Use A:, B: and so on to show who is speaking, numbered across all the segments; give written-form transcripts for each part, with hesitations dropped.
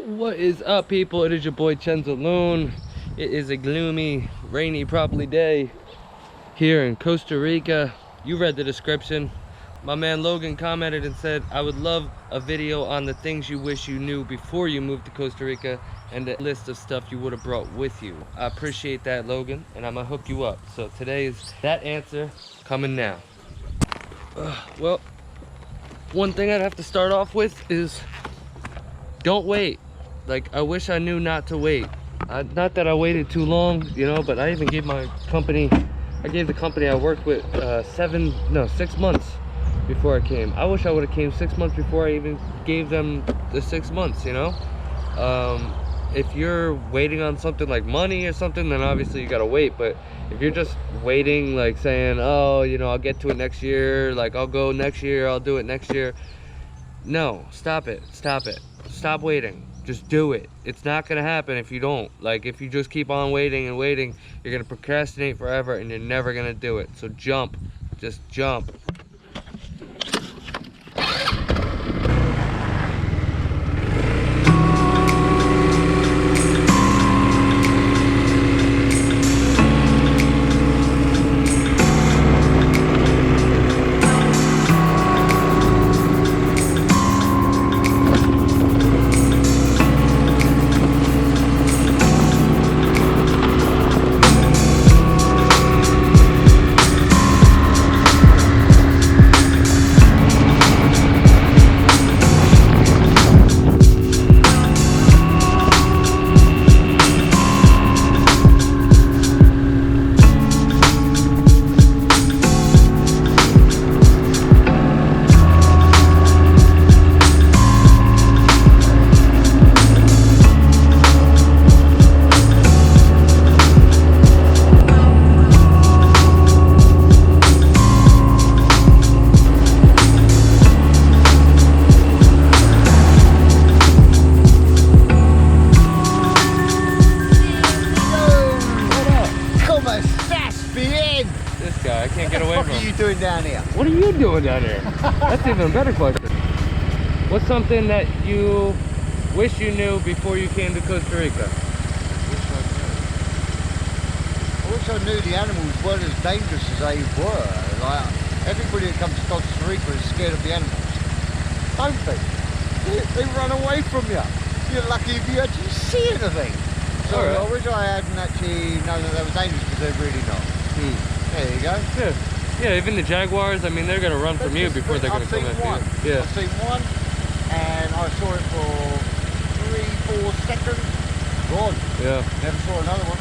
A: What is up, people? It is your boy Chenzo Loon. It is a gloomy, rainy, probably day here in Costa Rica. You read the description. My man Logan commented and said, I would love a video on the things you wish you knew before you moved to Costa Rica and a list of stuff you would have brought with you. I appreciate that, Logan, and I'm gonna hook you up. So today is that answer coming now. Well, one thing I'd have to start off with is don't wait. Like, I wish I knew not to wait. Not that I waited too long, you know, but I even gave my company, I gave the company I worked with 6 months before I came. I wish I would have came 6 months before I even gave them the 6 months, you know. If you're waiting on something like money or something, then obviously you gotta wait. But if you're just waiting, like saying, oh, you know, I'll get to it next year, like I'll go next year, I'll do it next year. No, stop it, stop it. Stop waiting. Just do it. It's not gonna happen if you don't. Like, if you just keep on waiting and waiting, you're gonna procrastinate forever and you're never gonna do it. So jump. Just jump. I can't get away from him.
B: What are you doing down here?
A: What are you doing down here? That's even a better question. What's something that you wish you knew before you came to Costa Rica?
B: I wish I knew the animals weren't as dangerous as they were. Like, everybody that comes to Costa Rica is scared of the animals. Don't they? They run away from you. You're lucky if you actually see anything. So right. I wish I hadn't actually known that they were dangerous, because they're really not. There you go.
A: Yeah, even the jaguars, I mean, they're going to run from you before they're going to come after you.
B: Yeah. I've seen one, and I saw it for 3-4 seconds. Gone.
A: Yeah.
B: Never saw another one.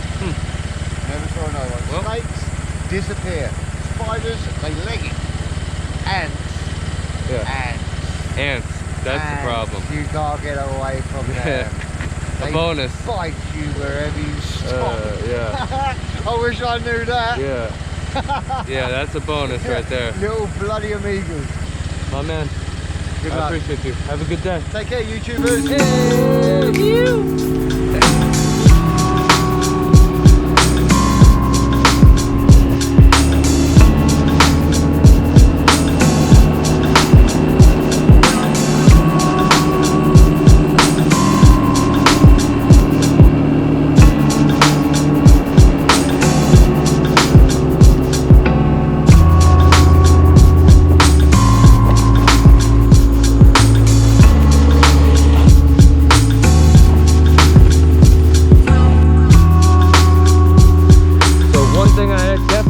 B: Never saw another one. Well, snakes disappear. Spiders, they leg it. Ants.
A: Yeah. Ants. That's the problem.
B: You can't get away from them.
A: A bonus.
B: Bite you wherever you stop.
A: Yeah.
B: I wish I knew that.
A: Yeah. Yeah, that's a bonus right there.
B: Little bloody amigos.
A: My man.
B: Good
A: I
B: luck.
A: appreciate you. Have a good day.
B: Take care, YouTubers.
A: Hey, you.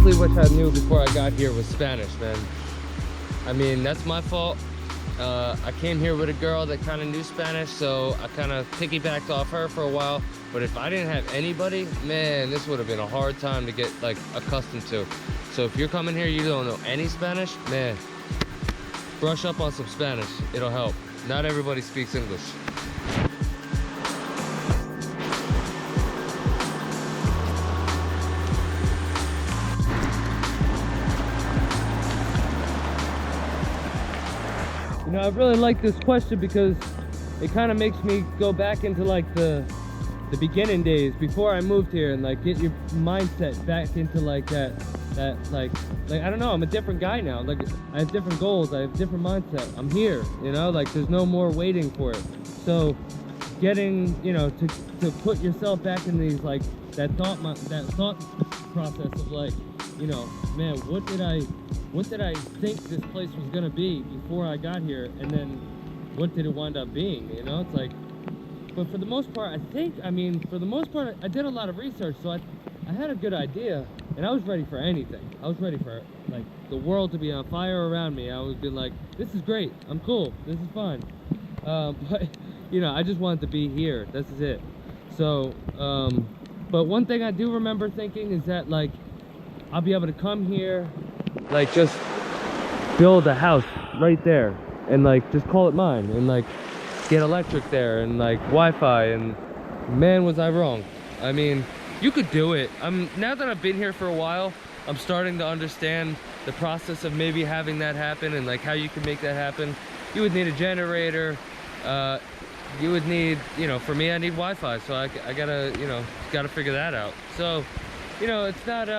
A: Which I knew before I got here was Spanish, man. I mean, that's my fault. I came here with a girl that kind of knew Spanish, so I kind of piggybacked off her for a while. But if I didn't have anybody, man, this would have been a hard time to get like accustomed to. So if you're coming here, you don't know any Spanish, man, brush up on some Spanish. It'll help. Not everybody speaks English. You know, I really like this question because it kind of makes me go back into like the beginning days before I moved here, and like get your mindset back into like that like I don't know, I'm a different guy now. Like, I have different goals, I have different mindset. I'm here, you know, like there's no more waiting for it. So getting, you know, to put yourself back in these, like, that thought process of, like, you know, man, what did I think this place was gonna be before I got here, and then what did it wind up being? You know, it's like, but for the most part, for the most part, I did a lot of research, so I had a good idea, and I was ready for anything. I was ready for, like, the world to be on fire around me. I would be like, this is great, I'm cool, this is fun. But, you know, I just wanted to be here, this is it. So, but one thing I do remember thinking is that, like, I'll be able to come here, like, just build a house right there, and, like, just call it mine, and, like, get electric there, and, like, Wi-Fi, and man, was I wrong. I mean, you could do it. Now that I've been here for a while, I'm starting to understand the process of maybe having that happen, and, like, how you can make that happen. You would need a generator, you would need, you know, for me, I need Wi-Fi, so I gotta, you know, gotta figure that out. So, you know, it's not,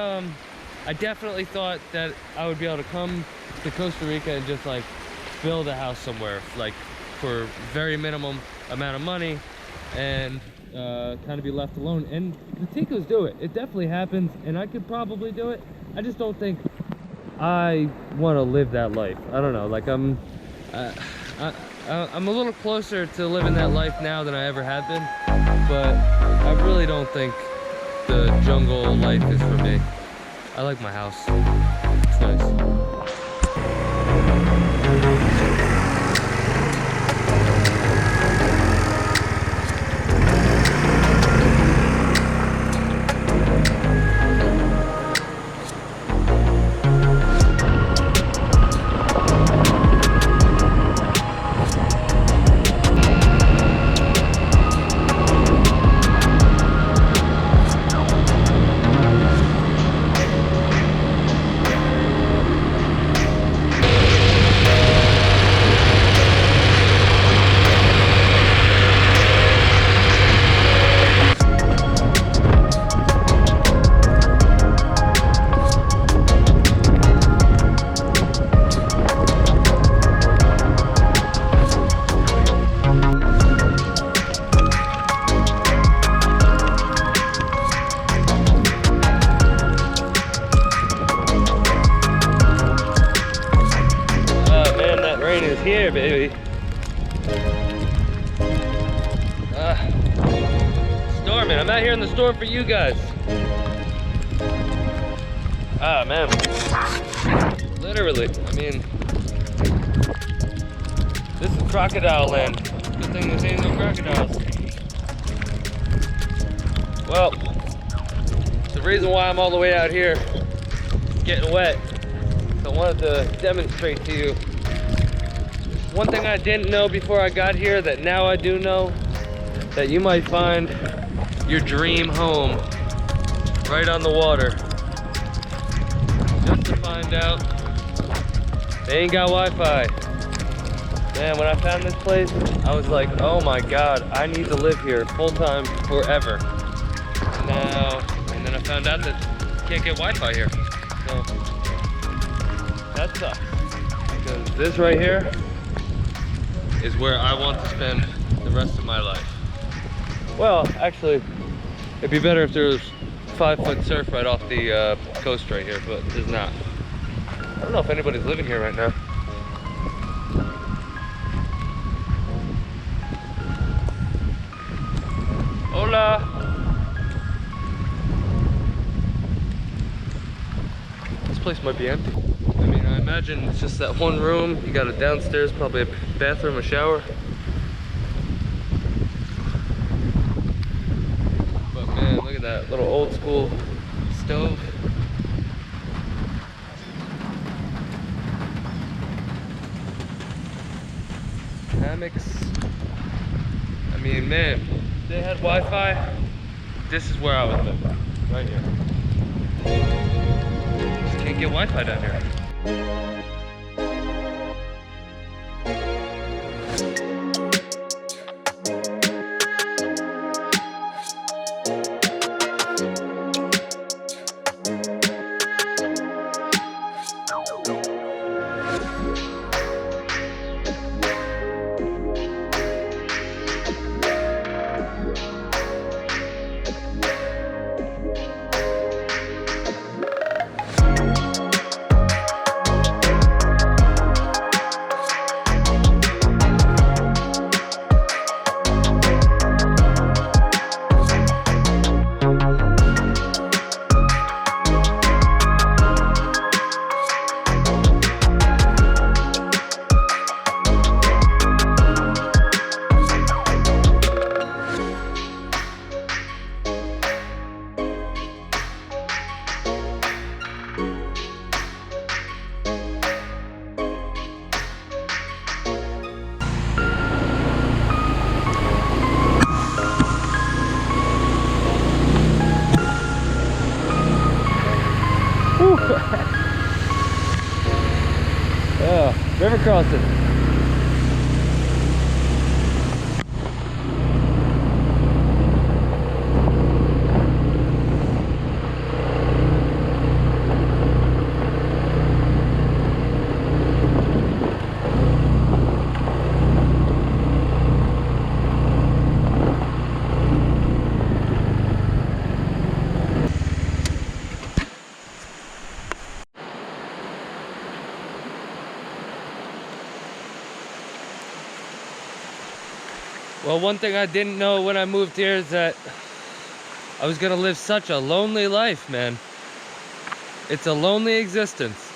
A: I definitely thought that I would be able to come to Costa Rica and just, like, build a house somewhere, like, for very minimum amount of money, and kind of be left alone. And the Ticos do it. It definitely happens, and I could probably do it. I just don't think I want to live that life. I don't know, like, I'm a little closer to living that life now than I ever have been, but I really don't think the jungle life is for me. I like my house. It's nice. Here, baby. Storming. I'm out here in the storm for you guys. Ah, man. Literally. I mean, this is crocodile land. Good thing there's ain't no crocodiles. Well, the reason why I'm all the way out here getting wet, so I wanted to demonstrate to you one thing I didn't know before I got here that now I do know, that you might find your dream home right on the water. Just to find out they ain't got Wi-Fi. Man, when I found this place, I was like, oh my God, I need to live here full time forever. And then I found out that you can't get Wi-Fi here. So that sucks. Because this right here is where I want to spend the rest of my life. Well, actually, it'd be better if there was 5-foot surf right off the coast right here, but there's not. I don't know if anybody's living here right now. Hola! This place might be empty. I mean, I imagine it's just that one room. You got a downstairs, probably a bathroom, a shower. But man, look at that little old school stove. Hammocks. I mean, man, if they had Wi-Fi, this is where I would live. Right here. Just can't get Wi-Fi down here. crossing. Well, one thing I didn't know when I moved here is that I was gonna live such a lonely life, man. It's a lonely existence.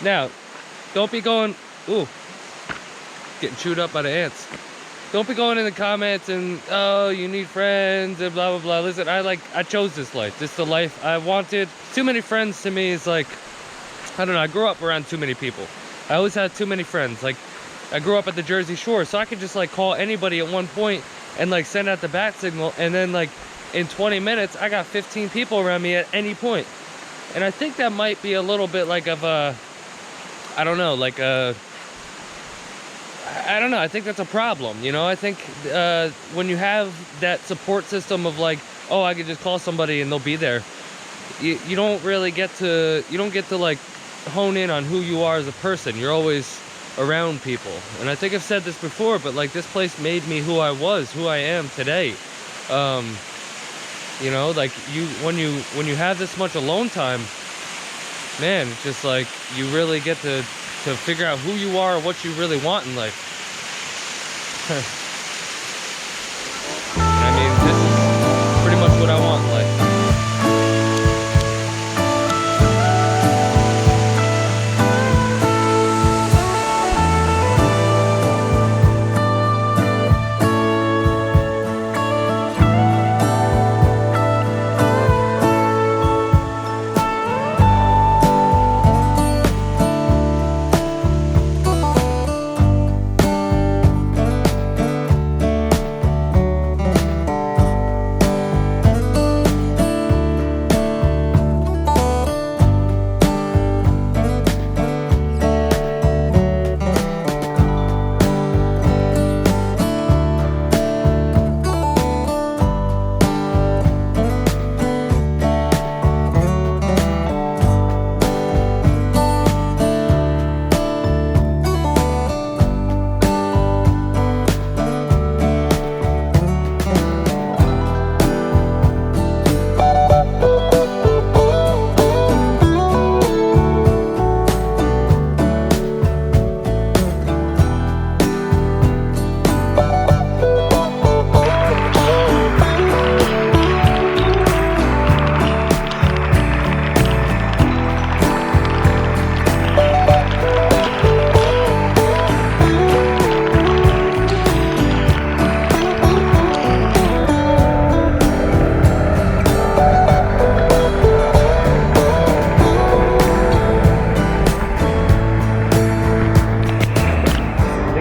A: Now, don't be going, ooh, getting chewed up by the ants. Don't be going in the comments and, oh, you need friends and blah, blah, blah. Listen, I chose this life. This is the life I wanted. Too many friends to me is like, I don't know, I grew up around too many people. I always had too many friends. Like, I grew up at the Jersey Shore, so I could just like call anybody at one point and like send out the bat signal, and then like in 20 minutes I got 15 people around me at any point. And I think that might be a little bit like of a, I don't know, like a, I don't know, I think that's a problem, you know? I think when you have that support system of like, oh, I could just call somebody and they'll be there, you don't really get to, you don't get to like hone in on who you are as a person. You're always around people. And I think I've said this before, but like this place made me who I was, who I am today. You know, like when you have this much alone time, man, it's just like you really get to figure out who you are, what you really want in life. I mean, this is pretty much what I want in life.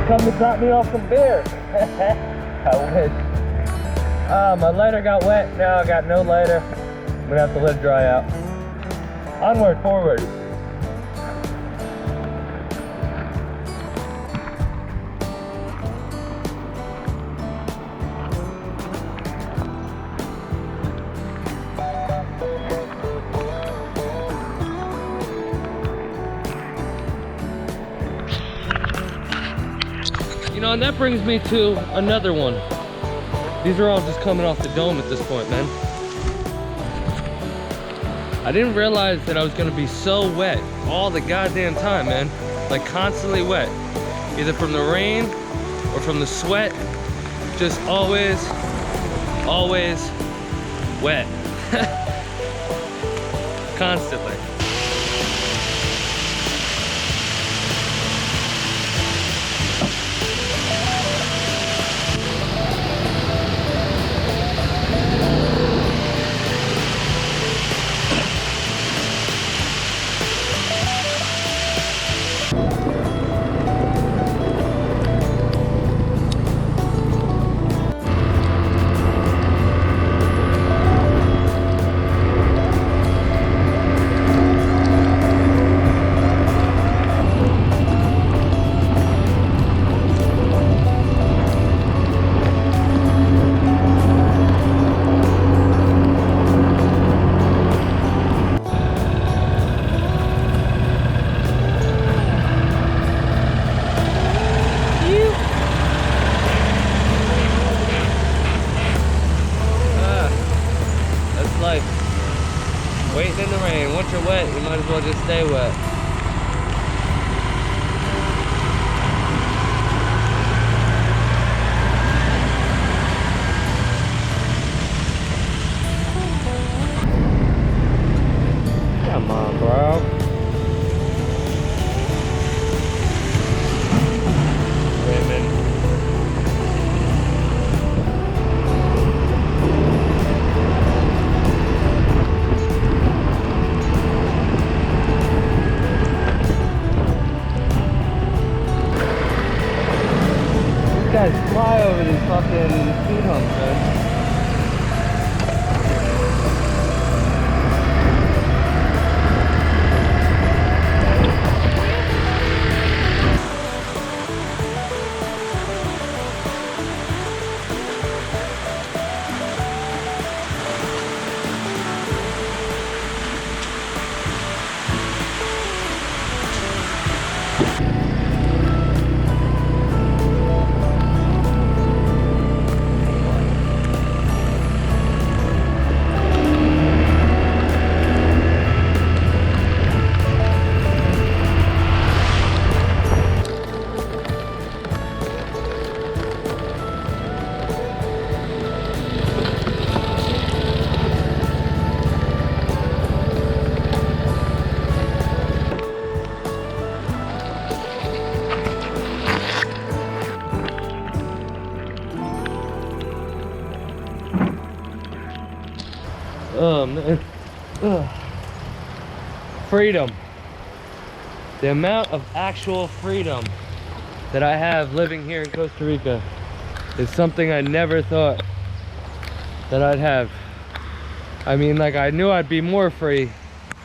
A: Come to drop me off some beer. I wish. My lighter got wet. Now I got no lighter. I'm gonna have to let it dry out. Onward, forward. You know, and that brings me to another one. These are all just coming off the dome at this point, man. I didn't realize that I was gonna be so wet all the goddamn time, man. Like constantly wet. Either from the rain or from the sweat. Just always wet. Constantly. walking in the rain. Once you're wet, you might as well just stay wet. Come on, bro. Women. These guys fly over these fucking speed humps, man. Oh man. Ugh. Freedom. The amount of actual freedom that I have living here in Costa Rica is something I never thought that I'd have. I mean, like, I knew I'd be more free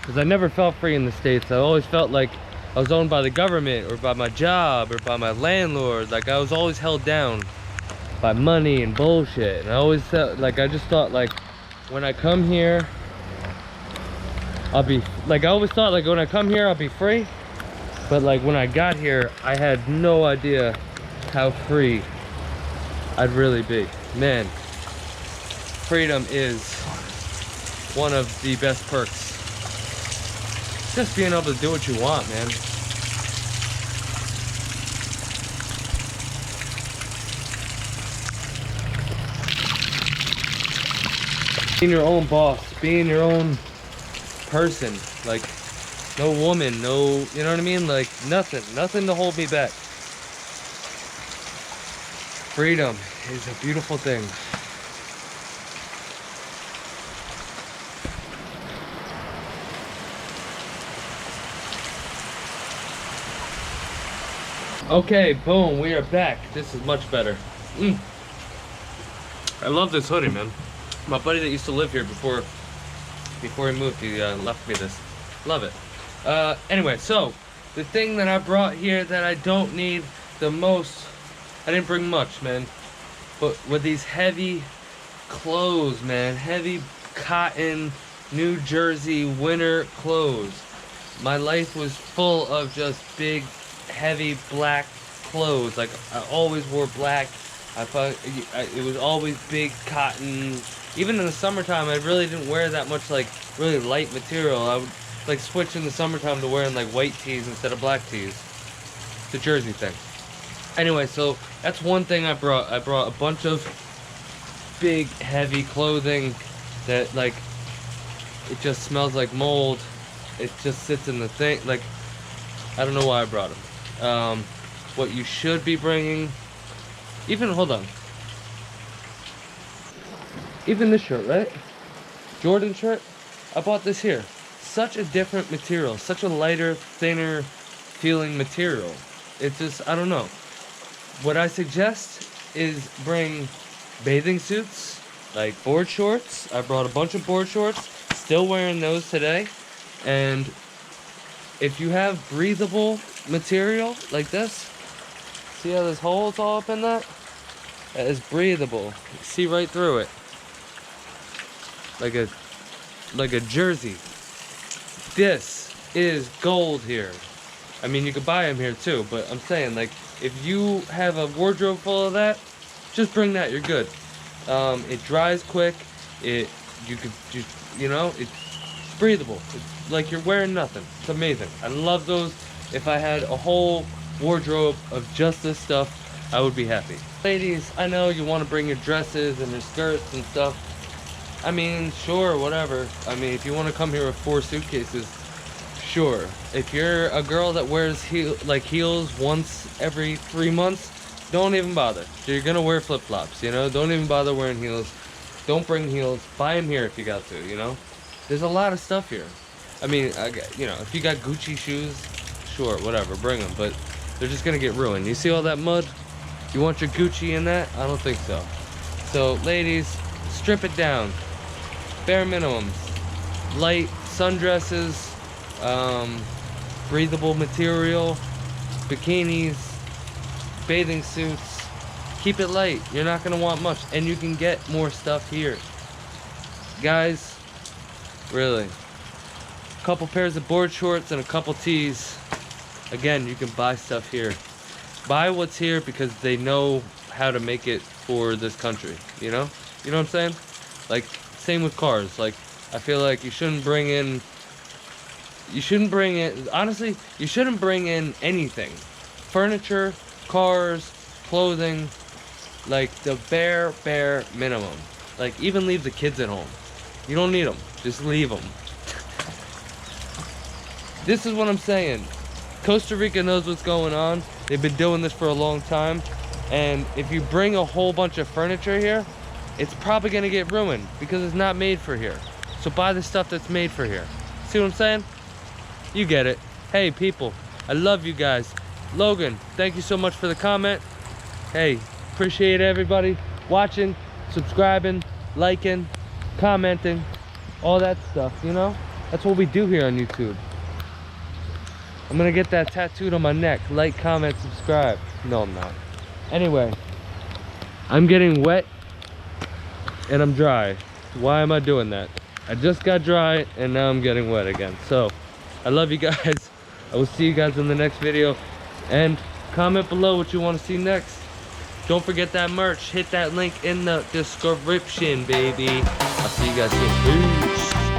A: because I never felt free in the States. I always felt like I was owned by the government or by my job or by my landlord. Like, I was always held down by money and bullshit. And I always felt like, I just thought like, when I come here, I'll be, like, I always thought like when I come here, I'll be free. But like when I got here, I had no idea how free I'd really be. Man, freedom is one of the best perks. Just being able to do what you want, man. Being your own boss, being your own person, like no woman, no, you know what I mean? Like nothing to hold me back. Freedom is a beautiful thing. Okay, boom, we are back. This is much better. I love this hoodie, man. My buddy that used to live here before he moved, he left me this. Love it. Anyway, so the thing that I brought here that I don't need the most, I didn't bring much, man, but with these heavy clothes, man, heavy cotton New Jersey winter clothes. My life was full of just big, heavy black clothes. Like, I always wore black. It was always big cotton. Even in the summertime, I really didn't wear that much, like, really light material. I would, like, switch in the summertime to wearing, like, white tees instead of black tees. It's a Jersey thing. Anyway, so that's one thing I brought. I brought a bunch of big, heavy clothing that, like, it just smells like mold. It just sits in the thing. Like, I don't know why I brought them. What you should be bringing, hold on. Even this shirt, right? Jordan shirt. I bought this here. Such a different material. Such a lighter, thinner feeling material. It's just, I don't know. What I suggest is bring bathing suits, like board shorts. I brought a bunch of board shorts. Still wearing those today. And if you have breathable material like this, see how there's holes all up in that? That is breathable. You see right through it. Like a jersey. This is gold here. I mean, you could buy them here too, but I'm saying, like, if you have a wardrobe full of that, just bring that, you're good. It dries quick. It breathable. It's like you're wearing nothing. It's amazing. I love those. If I had a whole wardrobe of just this stuff, I would be happy. Ladies, I know you want to bring your dresses and your skirts and stuff. I mean, sure, whatever. I mean, if you want to come here with 4 suitcases, sure. If you're a girl that wears heels once every 3 months, don't even bother. So you're gonna wear flip-flops, you know? Don't even bother wearing heels. Don't bring heels. Buy them here if you got to, you know? There's a lot of stuff here. I mean, you know, if you got Gucci shoes, sure, whatever, bring them. But they're just gonna get ruined. You see all that mud? You want your Gucci in that? I don't think so. So, ladies, strip it down. Bare minimums. Light sundresses, breathable material, bikinis, bathing suits. Keep it light. You're not gonna want much, and you can get more stuff here, guys. Really, a couple pairs of board shorts and a couple tees. Again, you can buy stuff here. Buy what's here because they know how to make it for this country, you know what I'm saying? Like, same with cars. Like, I feel like you shouldn't bring in honestly, you shouldn't bring in anything. Furniture, cars, clothing, like the bare minimum. Like, even leave the kids at home. You don't need them, just leave them. This is what I'm saying. Costa Rica knows what's going on. They've been doing this for a long time. And if you bring a whole bunch of furniture here, it's probably gonna get ruined because it's not made for here. So buy the stuff that's made for here. See what I'm saying? You get it. Hey people, I love you guys. Logan, thank you so much for the comment. Hey, appreciate everybody watching, subscribing, liking, commenting, all that stuff, you know? That's what we do here on YouTube. I'm gonna get that tattooed on my neck. Like, comment, subscribe. No, I'm not. Anyway, I'm getting wet and I'm dry. Why am I doing that? I just got dry and now I'm getting wet again. So, I love you guys. I will see you guys in the next video. And comment below what you want to see next. Don't forget that merch. Hit that link in the description, baby. I'll see you guys soon. Peace.